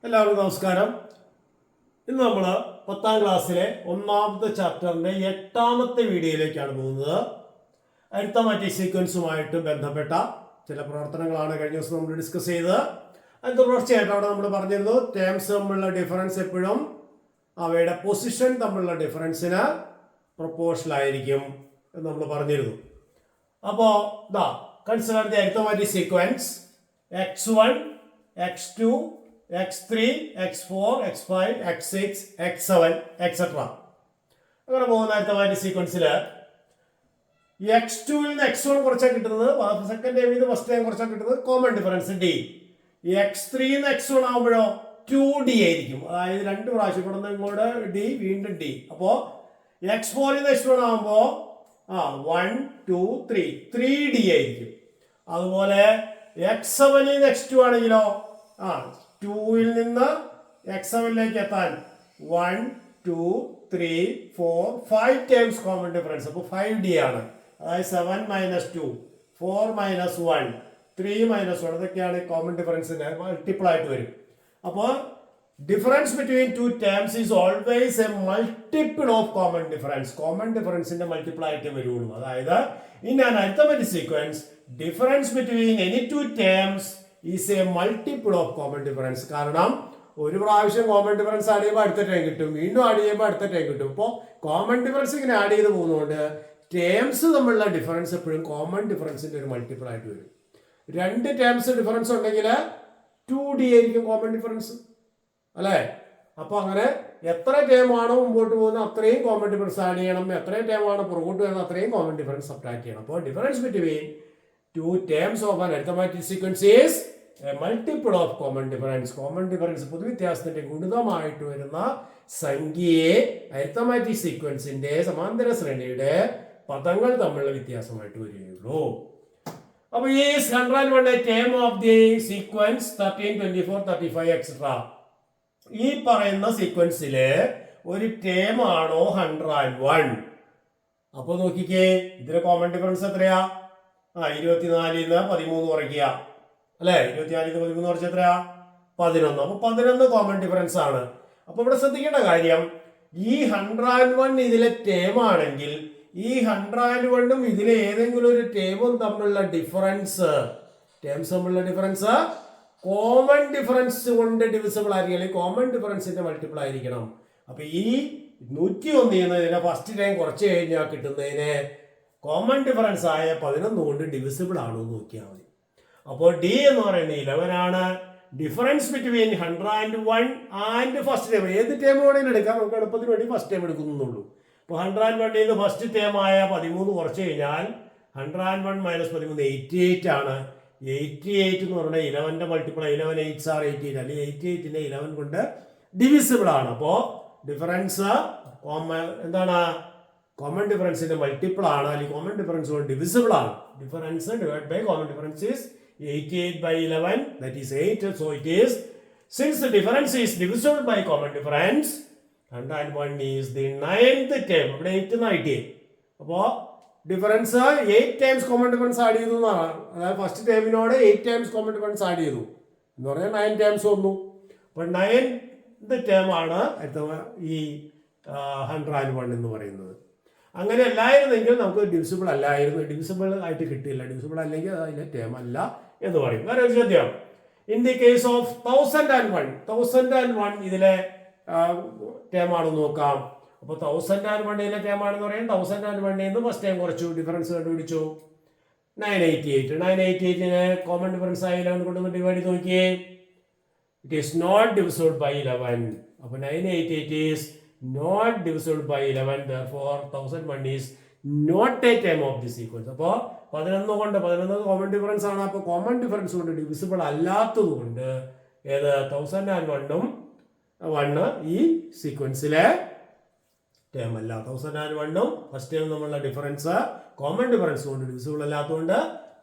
എല്ലാവർക്കും നമസ്കാരം. ഇന്ന് നമ്മൾ 10ാം ക്ലാസ്സിലെ ഒന്നാമത്തെ ചാപ്റ്ററിന്റെ 8ാമത്തെ വീഡിയോയിലേക്കാണ് പോകുന്നത്. അരിത്തമാറ്റിക് സീക്വൻസുമായിട്ട് ബന്ധപ്പെട്ട ചില പ്രവർത്തനങ്ങളാണ് കഴിഞ്ഞ ദിവസം നമ്മൾ ഡിസ്കസ് ചെയ്തത്. അത് തുടർച്ചയായിട്ട് അവിടെ നമ്മൾ പറഞ്ഞിരുന്നു ടേംസ് തമ്മിലുള്ള ഡിഫറൻസ് എപ്പോഴും അവയുടെ പൊസിഷൻ തമ്മിലുള്ള ഡിഫറൻസിന് പ്രൊപ്പോർഷണൽ ആയിരിക്കും എന്ന് നമ്മൾ പറഞ്ഞിരുന്നു. അപ്പോൾ consider the arithmetic sequence x1, x2, x3, x4, x5, x6, x7, etc. അങ്ങനെ പോകുന്ന അരിത്തമാറ്റിക് സീക്വൻസിൽ x2 നിന്ന് x1 കുറച്ചാണ് കിട്ടുന്നത്, സെക്കൻഡ് ടൈമിൽ നിന്ന് ഫസ്റ്റ് ടൈം കുറച്ചാണ് കിട്ടുന്നത്, കോമൺ ഡിഫറൻസ് d. x3 നിന്ന് x1 ആകുമ്പോഴോ 2d ആയിരിക്കും, അതായത് രണ്ട് പ്രാവശ്യം ഇവിടെ നിന്ന് ഇങ്ങോട്ട് d വീണ്ടും d. അപ്പോൾ x4 നിന്ന് x1 ആകുമ്പോൾ 1 2 3 3d ആയിരിക്കും. അതുപോലെ x7 നിന്ന് x2 ആണെങ്കിലോ 2ൽ നിന്ന് x7ലേക്ക് എത്താൻ 1 2 3 4 5 ടൈംസ് കോമൺ ഡിഫറൻസ്. അപ്പോൾ 5d ആണ്, അതായത് 7 - 2 4 - 1 3 - 1 അതൊക്കെയാണ് കോമൺ ഡിഫറൻസിന്റെ മൾട്ടിപ്പിൾ ആയിട്ട് വരും. അപ്പോൾ difference between two terms is always a multiple of common difference. Common ഡിഫറൻസിന്റെ മൾട്ടിപ്പിൾ ആയിട്ട് വരുള്ളൂ. അതായത് in an arithmetic sequence difference between any two terms is a multiple of common difference. കാരണം ഒരു പ്രാവശ്യം കോമൺ ഡിഫറൻസ് ആഡ് ചെയ്യുമ്പോൾ അടുത്ത time കിട്ടും, വീണ്ടും ആഡ് ചെയ്യുമ്പോൾ അടുത്ത ടൈം കിട്ടും. ഇപ്പോൾ കോമൺ ഡിഫറൻസ് ഇങ്ങനെ ആഡ് ചെയ്ത് പോകുന്നതുകൊണ്ട് ടേംസ് തമ്മിലുള്ള ഡിഫറൻസ് എപ്പോഴും കോമൺ ഡിഫറൻസിന്റെ ഒരു മൾട്ടിപ്പിൾ ആയിട്ട് വരും. രണ്ട് ടേംസ് ഡിഫറൻസ് ഉണ്ടെങ്കിൽ 2d ആയിരിക്കും കോമൺ ഡിഫറൻസ്, അല്ലേ? അപ്പോൾ അങ്ങനെ എത്ര ടേം ആണോ മുമ്പോട്ട് പോകുന്നത് അത്രയും കോമൺ ഡിഫറൻസ് ആഡ് ചെയ്യണം, എത്രയും ടേം ആണോ പുറകോട്ട് വരുന്നത് അത്രയും കോമൺ ഡിഫറൻസ് സബ്ട്രാക്ട് ചെയ്യണം. അപ്പോൾ difference between two terms of an arithmetic sequence is a multiple of common difference. Common difference പൊതുവ്യത്യാസത്തിന്റെ ഗുണിതമായിട്ട് വരുന്ന സംഖ്യയെ അരിത്തമാറ്റിക് സീക്വൻസിന്റെ സമാന്തര ശ്രേണിയുടെ പദങ്ങൾ തമ്മിലുള്ള വ്യത്യാസമായിട്ട് വരികയുള്ളൂ. അപ്പൊ ഈ 101 term of the sequence 13 24 35 etcetera ഈ പറയുന്ന സീക്വൻസിലെ ഒരു ടേം ആണോ 101? അപ്പൊ നോക്കിക്കേ, ഇതിലെ കോമൺ ഡിഫറൻസ് എത്രയാ? 24 നിന്ന് 13 കുറയ്ക്കുക, അല്ലെ? 24 നിന്ന് 13 കുറച്ച് എത്രയാ? 11. അപ്പൊ 11 കോമൺ ഡിഫറൻസ് ആണ്. അപ്പൊ ഇവിടെ ശ്രദ്ധിക്കേണ്ട കാര്യം, ഈ 101 ഇതിലെ ടേം ആണെങ്കിൽ ഈ 101ഉം ഇതിലെ ഏതെങ്കിലും ഒരു ടേമും തമ്മിലുള്ള ഡിഫറൻസ്, ടേംസ് തമ്മിലുള്ള ഡിഫറൻസ് കോമൺ ഡിഫറൻസ് കൊണ്ട് ഡിവിസിബിൾ ആയിരിക്കും, അല്ലെങ്കിൽ കോമൺ ഡിഫറൻസിന്റെ മൾട്ടിപ്പിൾ ആയിരിക്കണം. അപ്പൊ ഈ 101 ഇതിനെ ഫസ്റ്റ് ടൈം കുറച്ച് കഴിഞ്ഞാൽ കിട്ടുന്നതിന് കോമൺ ഡിഫറൻസ് ആയ 11 കൊണ്ട് ഡിവിസിബിൾ ആണോ എന്ന് നോക്കിയാൽ മതി. അപ്പോൾ d എന്ന് പറയുന്നത് 11 ആണ്. Difference between 101 and first time, ഏത് ടൈം വേണമെങ്കിലും എടുക്കാം, നമുക്ക് എളുപ്പത്തിന് വേണ്ടി ഫസ്റ്റ് ടൈം എടുക്കുന്നുള്ളൂ. അപ്പോൾ 101 നിന്ന് ഫസ്റ്റ് ടൈം ആയ 13 കുറച്ച് കഴിഞ്ഞാൽ 101 - 13 88 ആണ്. 88 എന്ന് പറഞ്ഞാൽ 11ന്റെ മൾട്ടിപ്പിൾ, 11 8s are 88, അല്ലെങ്കിൽ 88നെ 11 കൊണ്ട് ഡിവിസിബിൾ ആണ്. അപ്പോൾ ഡിഫറൻസ് എന്താണ്? കോമൺ ഡിഫറൻസിന്റെ മൾട്ടിപ്പിൾ ആണ്, അല്ലെങ്കിൽ കോമൺ ഡിഫറൻസ് കൊണ്ട് ഡിവിസിബിൾ ആണ്. Difference divide by common difference is 88/11, that is 8. So it is, since the difference is divisible by common difference, 101 is the 9th term. ഇവിടെ 8 ആയിട്ട്, അപ്പോൾ difference 8 times common difference add ചെയ്തു എന്നാണ്. അതായത് first ടൈമിനോട് 8 times common difference add ചെയ്തു എന്ന് പറഞ്ഞാൽ 9 ടൈംസ് വന്നു. അപ്പോൾ 9th ടേം ആണ് ഈ 101 എന്ന് പറയുന്നത്. അങ്ങനെ അല്ലായിരുന്നെങ്കിൽ നമുക്ക് ഡിവിസിബിൾ അല്ലായിരുന്നു, ഡിവിസിബിൾ ആയിട്ട് കിട്ടില്ല. ഡിവിസിബിൾ അല്ലെങ്കിൽ അതിലെ ടേം അല്ല എന്ന് പറയും. വേറെ ഒരു ചോദ്യം, ഇൻ ദി കേസ് ഓഫ് 1001 ഇതിലെ ടേം ആണെന്ന് നോക്കാം. അപ്പോൾ 1001 ടേം ആണെന്ന് പറയാം. 1001 ഫസ്റ്റ് ടൈം കുറച്ചു, ഡിഫറൻസ് കണ്ടുപിടിച്ചു 988. 988ന് കോമൺ ഡിഫറൻസ് ആയി 11 കൊണ്ട് ഡിവൈഡ് ചെയ്ത് നോക്കിയേ, it is not divisible by 11. അപ്പോൾ 988 is not divisible by 11, therefore 1001 is not a term of the sequence. അപ്പോൾ 11 കോമൺ ഡിഫറൻസ് ആണ്. അപ്പോൾ കോമൺ ഡിഫറൻസ് കൊണ്ട് ഡിവിസിബിൾ അല്ലാത്തത് കൊണ്ട് ഏത് 1001ഉം 1 ഈ സീക്വൻസിലെ ടേം അല്ല. 1001ഉം ഫസ്റ്റ് ടേം തമ്മിലുള്ള ഡിഫറൻസ് കോമൺ ഡിഫറൻസ് കൊണ്ട് ഡിവിസിബിൾ അല്ലാത്തതുകൊണ്ട്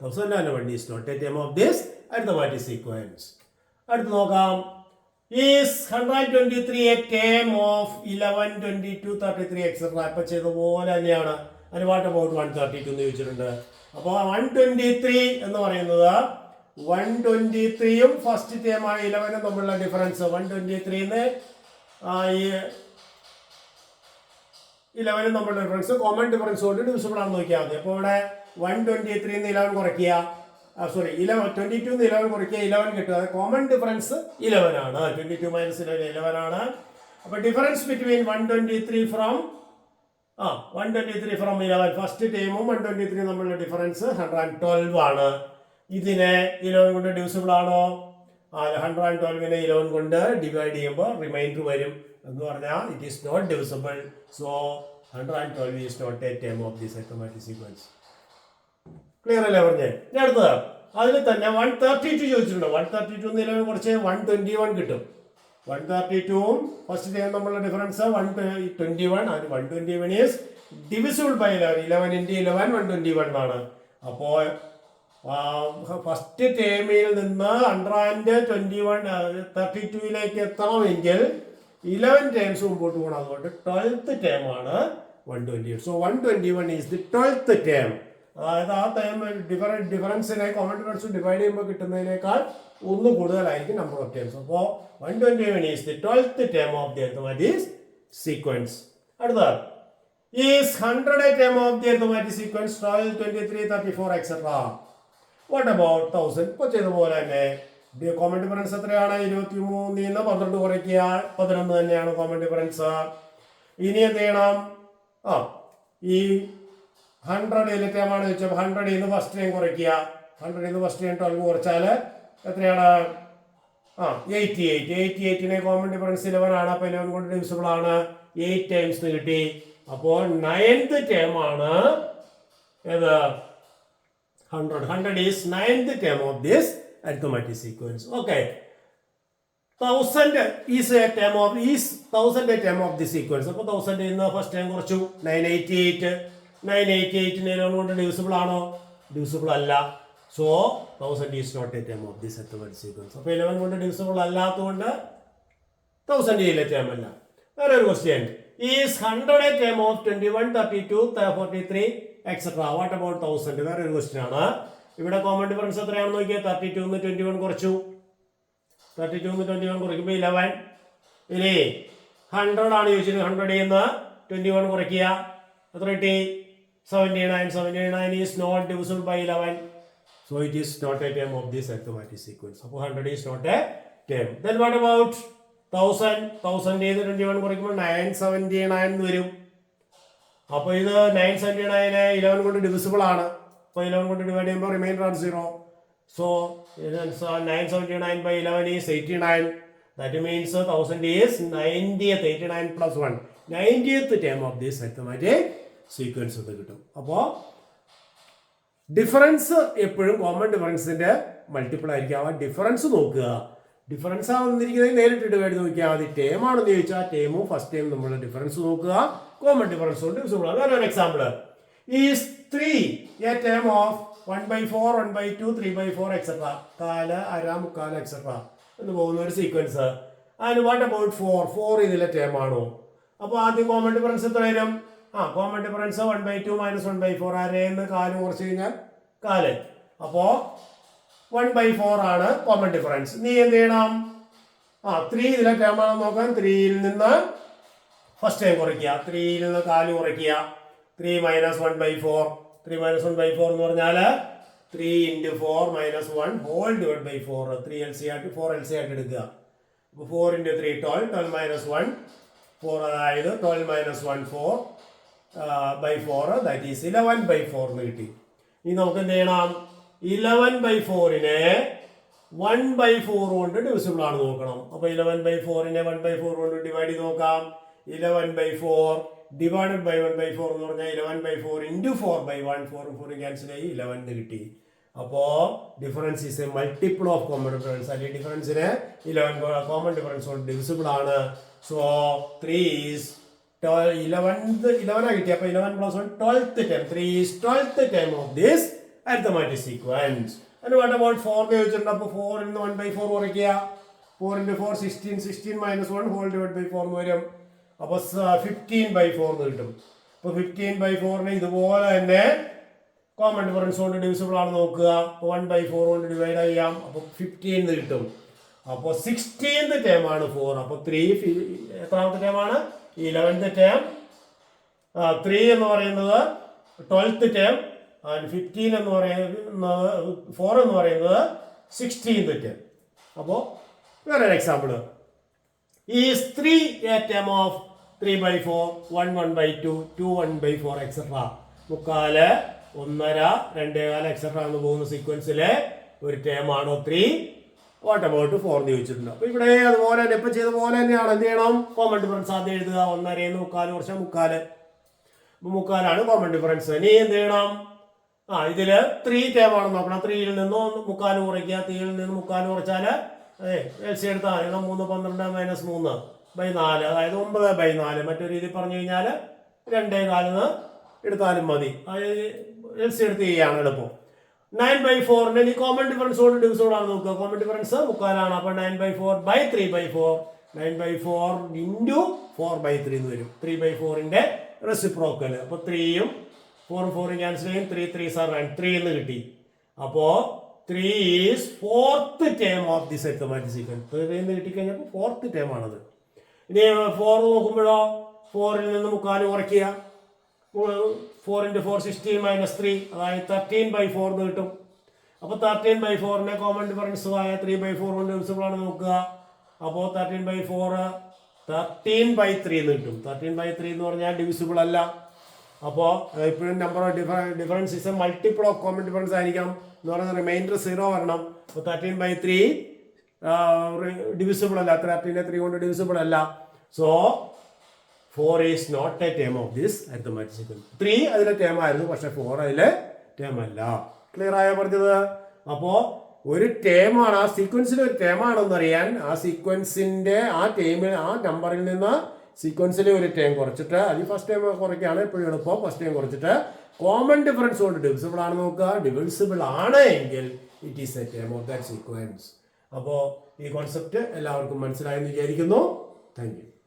1001 is not a term of this arithmetic sequence. അടുത്ത് നോക്കാം, is 123 a term of 11 22 33 etc. ഇപ്പൊ ചെയ്തതുപോലെ തന്നെയാണ്. അതിന് വാട്ട് അബൌട്ട് 132 എന്ന് ചോദിച്ചിട്ടുണ്ട്. അപ്പോൾ 123 എന്ന് പറയുന്നത് 123യും ഫസ്റ്റ് ടേമായ 11 തമ്മിലുള്ള ഡിഫറൻസ് 123 ഈ 11 തമ്മിലുള്ള ഡിഫറൻസ് കോമൺ ഡിഫറൻസ് കൊണ്ട് ഡിവിസിബിൾ ആണെന്ന് നോക്കിയാൽ മതി. അപ്പോൾ ഇവിടെ 123 11 കുറയ്ക്കുക, 22 11 കുറയ്ക്കുക 11 കിട്ടുക. അത് കോമൺ ഡിഫറൻസ് 11 ആണ്. 22 മൈനസ് 11 ആണ്. അപ്പോൾ ഡിഫറൻസ് ബിറ്റ്വീൻ 123 ഫ്രം 11 ഫസ്റ്റ് ടൈമും 123 തമ്മിലുള്ള ഡിഫറൻസ് 112 ആണ്. ഇതിനെ 11 കൊണ്ട് ഡിവിസിബിൾ ആണോ? 112നെ 11 കൊണ്ട് ഡിവൈഡ് ചെയ്യുമ്പോൾ റിമൈൻഡർ വരും എന്ന് പറഞ്ഞാൽ it is not divisible. So 112 is not a term of this arithmetic sequence. Clear അല്ലേ പറഞ്ഞേ? ഞാൻ അടുത്തത് അതിൽ തന്നെ 132 ചോദിച്ചിട്ടുണ്ട്. 132 11 കുറച്ച് 121 കിട്ടും. 132ഉം ഫസ്റ്റ് ടൈം തമ്മിലുള്ള ഡിഫറൻസ് 121 ആണ്. 121 ഈസ് ഡിവിസിബിൾ ബൈ 11. 11 × 11 121 ആണ്. അപ്പോൾ ഫസ്റ്റ് ടേമിൽ നിന്ന് 132ലേക്ക് എത്തണമെങ്കിൽ 11 ടൈംസ് മുമ്പോട്ട് പോകണം. അതുകൊണ്ട് 12th ടേം ആണ് 121. So 121 is the 12th term. അതായത് ആ ടൈം ഡിഫറൻസിനെ കോമൺ ഡിഫറൻസ് ഡിവൈഡ് ചെയ്യുമ്പോൾ കിട്ടുന്നതിനേക്കാൾ ഒന്ന് കൂടുതലായിരിക്കും നമ്പർ ഓഫ് ടേംസ്. അപ്പോൾ 121 is the 12th term of the arithmetic sequence. അടുത്തത് is 100 a term of the arithmetic sequence 12, 23, 34, etc. What about 1000? ഇപ്പോൾ ചെയ്തപോലെ തന്നെ കോമൺ ഡിഫറൻസ് എത്രയാണ്? 23 ന്ന് 12 കുറയ്ക്കുക 11 തന്നെയാണ് കോമൺ ഡിഫറൻസ്. ഇനി എന്ത് ചെയ്യണം? ഈ 100 ടേമാണ് ചോദിച്ചത്. 100 ന്ന് ഫസ്റ്റ് ടൈം കുറയ്ക്കുക. 100 ന്ന് ഫസ്റ്റ് ടൈം 12 കുറച്ചാൽ എത്രയാണ്? 88. 88നെ കോമൺ ഡിഫറൻസ് 11 ആണ്. അപ്പോൾ 11 കൊണ്ട് ഡിവിസിബിൾ ആണ്. 8 ടൈംസ് കിട്ടി. അപ്പോൾ 9th ടേം ആണ് ഏത്? 100. 100 is 9th term of this arithmetic sequence. Okay. 1000 is a term of the sequence. അപ്പോൾ 1000 ഇന്ന് ഫസ്റ്റ് ടൈം കുറച്ചു 988. 988നെ 11 കൊണ്ട് ഡിവിസിബിൾ ആണോ? ഡിവിസിബിൾ അല്ല. So 1000 is not a term of this arithmetic sequence. അപ്പോൾ 11 കൊണ്ട് ഡിവിസിബിൾ അല്ലാത്തതുകൊണ്ട് 1000 ഇതിലെ ടേം അല്ല. വേറെ ഒരു question. Is 100 a term of 21, 32, 43, etc. What about 1000? വേറെ ഒരു ക്വസ്റ്റ്യൻ ആണ്. ഇവിടെ കോമൺ ഡിഫറൻസ് എത്രയാണെന്ന് നോക്കിയാൽ 32 ന്ന് 21 കുറച്ചു. 32 ന്ന് 21 കുറയ്ക്കുമ്പോൾ 11. ഇനി 100 ആണ് ചോദിച്ചത്. 100 ന്ന് 21 കുറയ്ക്കുക. എത്ര കിട്ടി? 79. 79 is not divisible by 11. So it is not a term of this arithmetic sequence. അപ്പോൾ 100 is not a term. Then what about 1000? 1000 ചെയ്ത് 21 കുറയ്ക്കുമ്പോൾ 979 വരും. അപ്പോൾ ഇത് 979 11 കൊണ്ട് ഡിവിസിബിൾ ആണ്. അപ്പോൾ 11 കൊണ്ട് ഡിവൈഡ് ചെയ്യുമ്പോൾ റിമൈൻഡർ ആണ് 0. So 979 by 11 is 89. That means 1000 is 90th. 89 plus 1 90th term of this arithmetic sequence എന്ന് കിട്ടും. അപ്പോൾ ഡിഫറൻസ് എപ്പോഴും കോമൺ ഡിഫറൻസിന്റെ മൾട്ടിപ്പിൾ ആയിരിക്കും. ആ ഡിഫറൻസ് നോക്കുക. ഡിഫറൻസ് ആണെന്നിരിക്കുന്നത് നേരിട്ട് ഡിവൈഡ് നോക്കിയാൽ മതി. ടേം ആണെന്ന് ചോദിച്ചാൽ ടേമും ഫസ്റ്റ് ടൈം നമ്മളുടെ ഡിഫറൻസ് നോക്കുക. കോമൺ ഡിഫറൻസ് കൊണ്ട് ഡിവിസിബിൾ ആണ്. വേറെ example is 3 a term of 1/4, 1/2, 3/4, etc. 4, അര, മുക്കാൽ, etc. എന്ന് പോകുന്ന ഒരു സീക്വൻസ്. ആൻഡ് വാട്ട് അബൌട്ട് 4 ഇതിലെ ടേം ആണോ? അപ്പോൾ ആദ്യം കോമൺ ഡിഫറൻസ് എത്ര വരും? Common difference 1/2 - 1/4. അരയെന്ന് 4 കുറച്ച് കഴിഞ്ഞാൽ 4. അപ്പോൾ 1/4 ആണ് കോമൺ ഡിഫറൻസ്. നീ എന്ത് ചെയ്യണം? 3 ഇതിലെ ടേം ആണെന്ന് നോക്കാൻ 3ൽ നിന്ന് ഫസ്റ്റ് ടൈം കുറയ്ക്കുക. 3ൽ നിന്ന് 4 കുറയ്ക്കുക. 3 - 1/4. 3 - 1/4 എന്ന് പറഞ്ഞാൽ 3 × 4 - 1 ഹോൾ ഡിവൈഡ് ബൈ 4. 3 LCM ആയിട്ട് 4 LCM ആയിട്ട് എടുക്കുക. അപ്പോൾ 4 × 3 12. 12 - 1 4. അതായത് 12 - 1 4/4. ദാറ്റ് ഈസ് 11/4 എന്ന് കിട്ടി. ഇനി നമുക്ക് എന്ത് ചെയ്യണം? 11/4നെ 1/4 കൊണ്ട് ഡിവിസിബിൾ ആണ് നോക്കണം. അപ്പോൾ 11/4നെ 1/4 കൊണ്ട് ഡിവൈഡ് ചെയ്ത് നോക്കാം. 11/4 ഡിവൈഡഡ് ബൈ 1/4 എന്ന് പറഞ്ഞാൽ 11/4 × 4/1. 4 ക്യാൻസൽ ആയി 11 കിട്ടി. അപ്പോൾ difference is a multiple of common difference. അല്ലെങ്കിൽ ഡിഫറൻസിന് 11 കോമൺ ഡിഫറൻസ് കൊണ്ട് ഡിവിസിബിൾ ആണ്. സോ 3 ഈസ് 11 കിട്ടി. അപ്പോൾ 11 + 1 12th term. 3 is 12th term of this arithmetic sequence. And what about 4 ചോദിച്ചിട്ടുണ്ട്. അപ്പോൾ 4ൽ നിന്ന് 1/4 കുറയ്ക്കുക. 4 × 4 16. 16 - 1 ഹോൾ ഡിവൈഡ് ബൈ 4 എന്ന് വരും. അപ്പോൾ 15/4 എന്ന് കിട്ടും. അപ്പോൾ 15/4നെ ഇതുപോലെ തന്നെ കോമൺ ഡിഫറൻസ് കൊണ്ട് ഡിവിസിബിൾ ആണ് നോക്കുക. 1/4 കൊണ്ട് ഡിവൈഡ് ചെയ്യാം. അപ്പോൾ 15 കിട്ടും. അപ്പോൾ 16th ടേം ആണ് 4. അപ്പോൾ 3 എത്രാമത്തെ ടേം ആണ്? 11th term. 3 എന്ന് പറയുന്നത് 12th ടേം. 15 എന്ന് പറയുന്നത് 4 എന്ന് പറയുന്നത് 16th ടേം. അപ്പോൾ വേറൊരു example. Is 3 a term of 3/4, 1 1/2, 2 1/4 etcetera. 3/4, 1.5, 2.5 etcetera എന്ന് പോകുന്ന സീക്വൻസിലെ ഒരു ടേം ആണോ 3? വാട്ട് അബൌട്ട് 4 എന്ന് ചോദിച്ചിട്ടുണ്ട്. അപ്പോൾ ഇവിടെ അതുപോലെ തന്നെ ഇപ്പം ചെയ്ത പോലെ തന്നെയാണ്. എന്ത് ചെയ്യണം? കോമൺ ഡിഫറൻസ് ആദ്യം എഴുതുക. 1.5 3/4 കുറച്ച് 3/4. 3/4 കോമൺ ഡിഫറൻസ്. ഇനി എന്ത് ചെയ്യണം? ഇതിൽ 3 ടേം ആണെന്ന് നോക്കണം. 3യിൽ നിന്ന് 3/4 കുറയ്ക്കുക. 3യിൽ നിന്ന് 3/4 കുറച്ചാൽ എൽസി എടുത്താൽ 3 12 - 3/4, അതായത് 9/4. മറ്റൊരു രീതിയിൽ പറഞ്ഞു കഴിഞ്ഞാൽ 2.4 എടുത്താലും മതി. എൽസി എടുത്ത് ചെയ്യുകയാണ് എളുപ്പം. 9/4 ഇനി കോമൺ ഡിഫറൻസ് കൊണ്ട് ഡിവിസിബിൾ ആണ് നോക്കുക. Common difference 3/4. അപ്പോൾ 9/4/3/4, 9/4 ഇൻറ്റു 4/3 എന്ന് വരും. 3/4ന്റെ റെസിപ്രോക്കൽ. അപ്പോൾ 3യും 4 4 ക്യാൻസൽ ചെയ്യും. 3 3s are 3 എന്ന് കിട്ടി. അപ്പോൾ 3 is 4th term of this arithmetic sequence. 3 എന്ന് കിട്ടിക്കഴിഞ്ഞപ്പോൾ 4th term ആണത്. ഇനി 4 നോക്കുമ്പോഴോ 4ൽ നിന്ന് 3/4 കുറയ്ക്കുക. 4 × 4 16 - 3, അതായത് 13/4 എന്ന് കിട്ടും. അപ്പോൾ 13/4നെ കോമൺ ഡിഫറൻസ് ആയ 3/4 കൊണ്ട് ഡിവിസിബിൾ ആണ് നോക്കുക. അപ്പോൾ 13/4 13/3 എന്ന് കിട്ടും. 13/3 എന്ന് പറഞ്ഞാൽ ഡിവിസിബിൾ അല്ല. അപ്പോൾ ഇപ്പോഴും number of difference is A multiple of common difference ആയിരിക്കണം എന്ന് പറയുന്നത് റിമൈൻഡർ 0 വരണം. അപ്പോൾ 13/3 ഡിവിസിബിൾ അല്ല. 13 കൊണ്ട് ഡിവിസിബിൾ അല്ല. So 4 is not a term of this arithmetic sequence. 3 അതിലെ ടേം ആയിരുന്നു, പക്ഷെ 4 അതിലെ ടേം അല്ല. ക്ലിയർ ആയോ പറഞ്ഞത്? അപ്പോൾ ഒരു ടേമാണ്, ആ സീക്വൻസിൽ ഒരു ടേമാണെന്ന് അറിയാൻ ആ സീക്വൻസിന്റെ ആ ടേമിൽ ആ നമ്പറിൽ നിന്ന് സീക്വൻസിലെ ഒരു ടേം കുറച്ചിട്ട്, അത് ഫസ്റ്റ് ടൈം കുറയ്ക്കുകയാണ് എപ്പോഴും എളുപ്പം. ഫസ്റ്റ് ടൈം കുറച്ചിട്ട് കോമൺ ഡിഫറൻസ് കൊണ്ട് ഡിവിസിബിൾ ആണ് നോക്കുക. ഡിവിസിബിൾ ആണ് എങ്കിൽ it is A term of that sequence. അപ്പോൾ ഈ കോൺസെപ്റ്റ് എല്ലാവർക്കും മനസ്സിലായെന്ന് വിചാരിക്കുന്നു. Thank you.